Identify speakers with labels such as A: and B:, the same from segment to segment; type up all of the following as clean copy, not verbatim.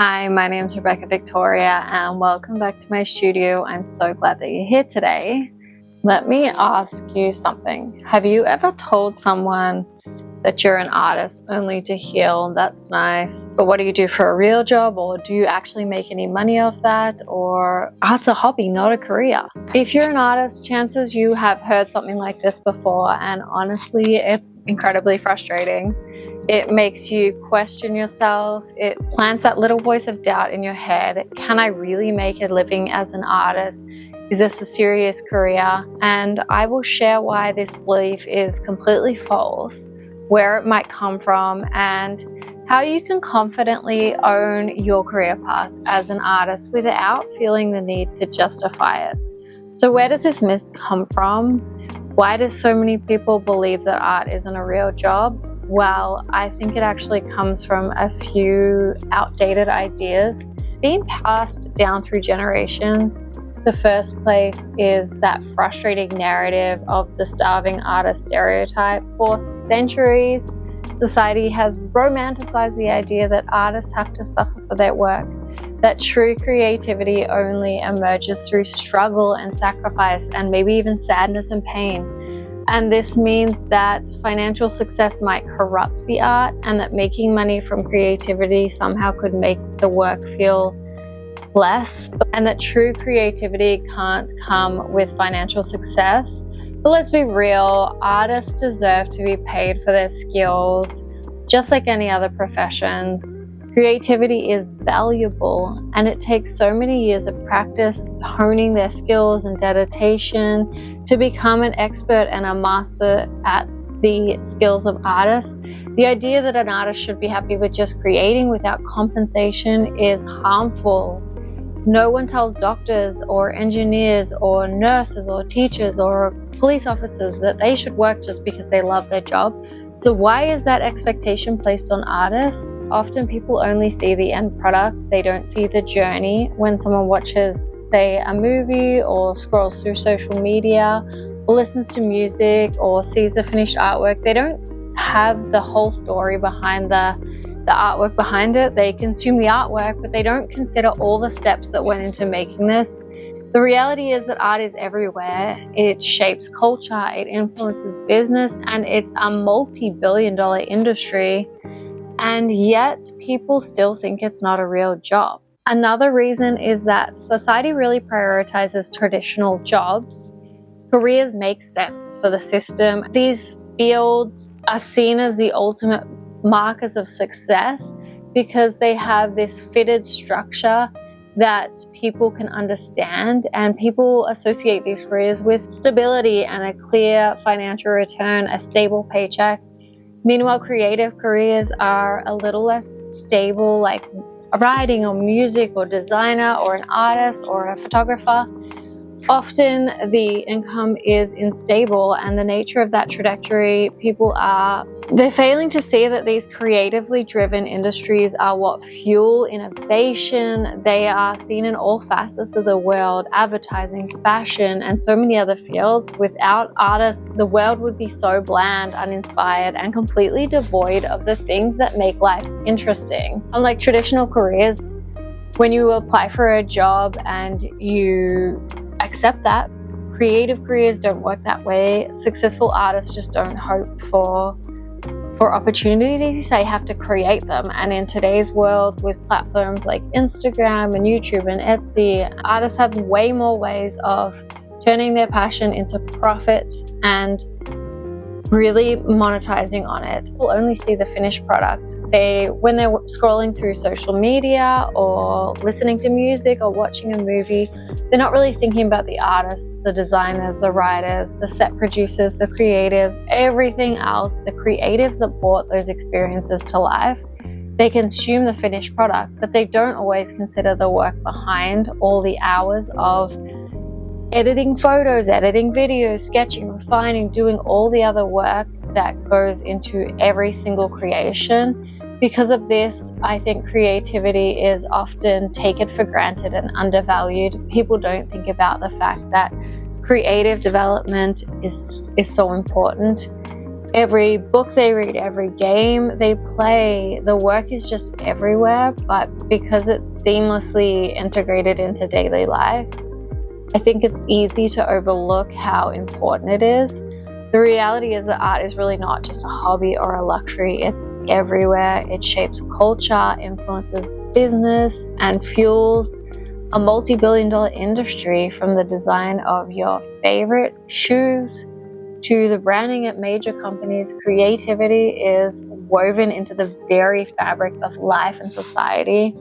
A: Hi, my name is Rebecca Victoria and welcome back to my studio. I'm so glad that you're here today. Let me ask you something. Have you ever told someone that you're an artist only to hear, that's nice, but what do you do for a real job? Or do you actually make any money off that? Or art's a hobby, not a career. If you're an artist, chances you have heard something like this before, and honestly, it's incredibly frustrating. It makes you question yourself. It plants that little voice of doubt in your head. Can I really make a living as an artist? Is this a serious career? And I will share why this belief is completely false, where it might come from, and how you can confidently own your career path as an artist without feeling the need to justify it. So where does this myth come from? Why do so many people believe that art isn't a real job? Well, I think it actually comes from a few outdated ideas being passed down through generations. The first place is that frustrating narrative of the starving artist stereotype. For centuries, society has romanticized the idea that artists have to suffer for their work, that true creativity only emerges through struggle and sacrifice and maybe even sadness and pain. And this means that financial success might corrupt the art, and that making money from creativity somehow could make the work feel less, and that true creativity can't come with financial success. But let's be real, artists deserve to be paid for their skills, just like any other professions. Creativity is valuable, and it takes so many years of practice, honing their skills and dedication to become an expert and a master at the skills of artists. The idea that an artist should be happy with just creating without compensation is harmful. No one tells doctors or engineers or nurses or teachers or police officers that they should work just because they love their job. So why is that expectation placed on artists? Often people only see the end product. They don't see the journey. When someone watches, say, a movie or scrolls through social media or listens to music or sees the finished artwork, they don't have the whole story behind the artwork behind it. They consume the artwork, but they don't consider all the steps that went into making this. The reality is that art is everywhere. It shapes culture, it influences business, and it's a multi-billion-dollar industry. And yet people still think it's not a real job. Another reason is that society really prioritizes traditional jobs. Careers make sense for the system. These fields are seen as the ultimate markers of success because they have this fitted structure that people can understand, and people associate these careers with stability and a clear financial return, a stable paycheck. Meanwhile, creative careers are a little less stable, like writing or music or designer or an artist or a photographer. Often the income is unstable, and the nature of that trajectory, they're failing to see that these creatively driven industries are what fuel innovation. They are seen in all facets of the world, advertising, fashion, and so many other fields. Without artists, the world would be so bland, uninspired, and completely devoid of the things that make life interesting. Unlike traditional careers, when you apply for a job and you accept that, creative careers don't work that way. Successful artists just don't hope for opportunities. They have to create them. And in today's world, with platforms like Instagram and YouTube and Etsy, artists have way more ways of turning their passion into profit and really monetizing on it. People only see the finished product. When they're scrolling through social media or listening to music or watching a movie, they're not really thinking about the artists, the designers, the writers, the set producers, the creatives, everything else, the creatives that brought those experiences to life. They consume the finished product, but they don't always consider the work behind, all the hours of editing photos, editing videos, sketching, refining, doing all the other work that goes into every single creation. Because of this, I think creativity is often taken for granted and undervalued. People don't think about the fact that creative development is so important. Every book they read, every game they play, the work is just everywhere, but because it's seamlessly integrated into daily life, I think it's easy to overlook how important it is. The reality is that art is really not just a hobby or a luxury, it's everywhere. It shapes culture, influences business, and fuels a multi-billion-dollar industry, from the design of your favorite shoes to the branding at major companies. Creativity is woven into the very fabric of life and society,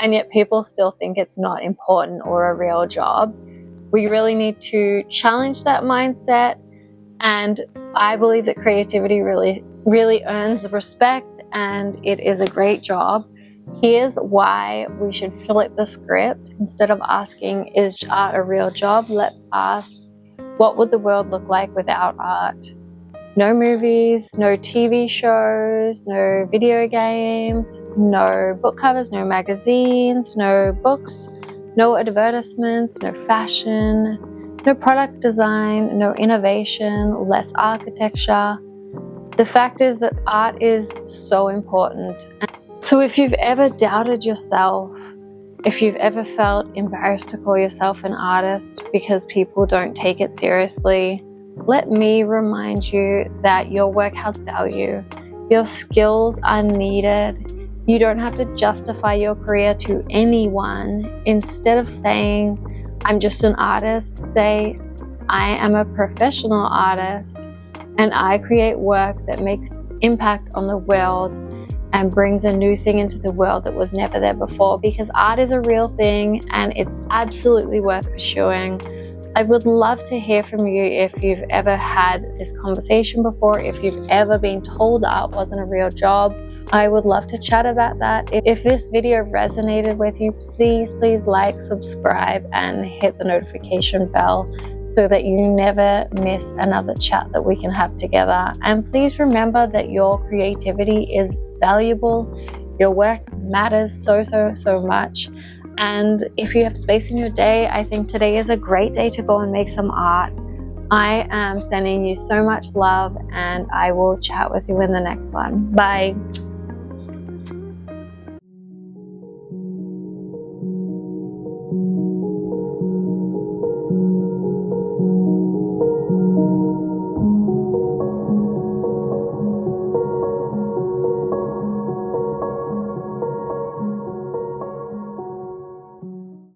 A: and yet people still think it's not important or a real job. We really need to challenge that mindset, and I believe that creativity really earns respect, and it is a great job. Here's why we should flip the script. Instead of asking, is art a real job? Let's ask, what would the world look like without art? No movies, no TV shows, no video games, no book covers, no magazines, no books, no advertisements, no fashion, no product design, no innovation, less architecture. The fact is that art is so important. So if you've ever doubted yourself, if you've ever felt embarrassed to call yourself an artist because people don't take it seriously, let me remind you that your work has value. Your skills are needed. You don't have to justify your career to anyone. Instead of saying, I'm just an artist, say, I am a professional artist and I create work that makes impact on the world and brings a new thing into the world that was never there before, because art is a real thing and it's absolutely worth pursuing. I would love to hear from you if you've ever had this conversation before, if you've ever been told art wasn't a real job. I would love to chat about that. If this video resonated with you, please like, subscribe, and hit the notification bell so that you never miss another chat that we can have together. And please remember that your creativity is valuable. Your work matters so much. And if you have space in your day, I think today is a great day to go and make some art. I am sending you so much love, and I will chat with you in the next one. Bye.